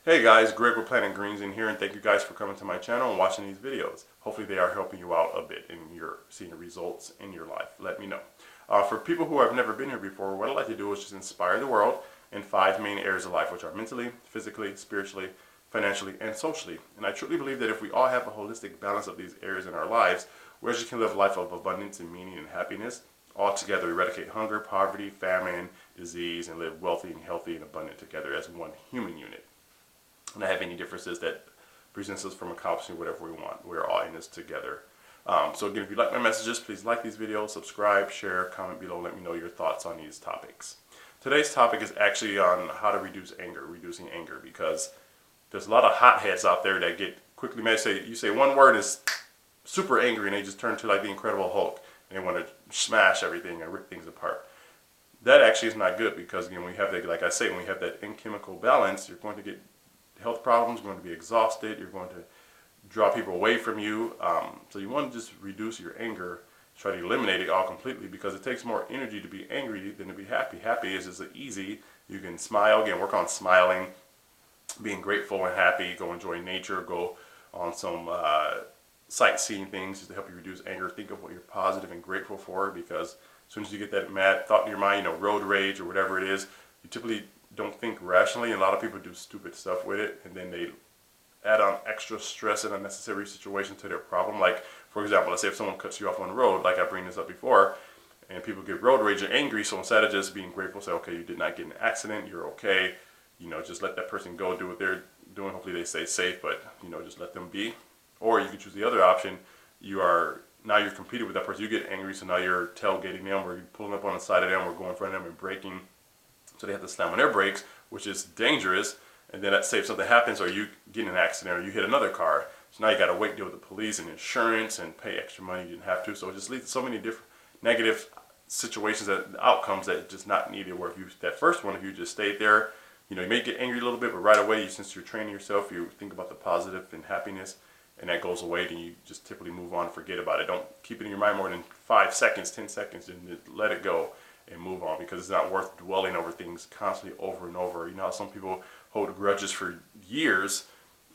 Hey guys, Greg with Planet Green Zen here, and thank you guys for coming to my channel and watching these videos. Hopefully they are helping you out a bit in your seeing the results in your life. Let me know. For people who have never been here before, what I'd like to do is just inspire the world in 5 main areas of life, which are mentally, physically, spiritually, financially, and socially. And I truly believe that if we all have a holistic balance of these areas in our lives, we actually can live a life of abundance and meaning and happiness. All together, eradicate hunger, poverty, famine, disease, and live wealthy and healthy and abundant together as one human unit. Not have any differences that prevents us from accomplishing whatever we want. We're all in this together. So again, if you like my messages, please like these videos, subscribe, share, comment below, let me know your thoughts on these topics. Today's topic is actually on how to reduce anger, reducing anger, because there's a lot of hotheads out there that get quickly mad. You say one word is super angry and they just turn to like the Incredible Hulk and they want to smash everything and rip things apart. That actually is not good, because again, when you have that, like I say, when you have that chemical balance, you're going to get health problems, you're going to be exhausted, you're going to draw people away from you. So you want to just reduce your anger, try to eliminate it all completely, because it takes more energy to be angry than to be happy. Happy is just easy. You can smile, again, work on smiling, being grateful and happy, go enjoy nature, go on some sightseeing things just to help you reduce anger. Think of what you're positive and grateful for, because as soon as you get that mad thought in your mind, road rage or whatever it is, you typically don't think rationally, and a lot of people do stupid stuff with it, and then they add on extra stress and unnecessary situation to their problem. Like, for example, let's say if someone cuts you off on the road, like I bring this up before, and people get road rage and angry, so instead of just being grateful, say, okay, you did not get in an accident, you're okay, just let that person go, do what they're doing, hopefully they stay safe, but, just let them be. Or you can choose the other option. Now you're competing with that person, you get angry, so now you're tailgating them, or you're pulling up on the side of them, or going in front of them and braking. So they have to slam on their brakes, which is dangerous. And then let's say if something happens, or you get in an accident, or you hit another car. So now you got to wait, deal with the police and insurance, and pay extra money you didn't have to. So it just leads to so many different negative situations, outcomes that just not needed. Where if you just stayed there, you may get angry a little bit, but right away, since you're training yourself, you think about the positive and happiness, and that goes away. Then you just typically move on and forget about it. Don't keep it in your mind more than 5 seconds, 10 seconds, and just let it go and move on, because it's not worth dwelling over things constantly over and over. You know how some people hold grudges for years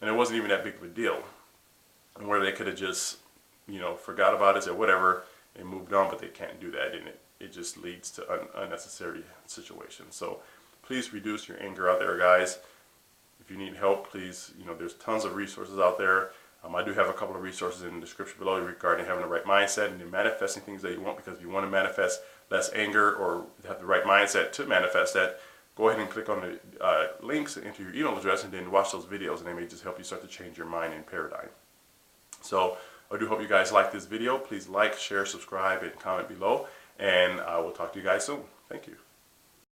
and it wasn't even that big of a deal, and where they could have just forgot about it, said whatever, and moved on, but they can't do that, and it just leads to unnecessary situations. So please reduce your anger out there, guys. If you need help, please, there's tons of resources out there. I do have a couple of resources in the description below regarding having the right mindset and manifesting things that you want, because if you want to manifest less anger or have the right mindset to manifest that, go ahead and click on the links and enter your email address, and then watch those videos, and they may just help you start to change your mind and paradigm. So I do hope you guys like this video. Please like, share, subscribe, and comment below, and I will talk to you guys soon. Thank you.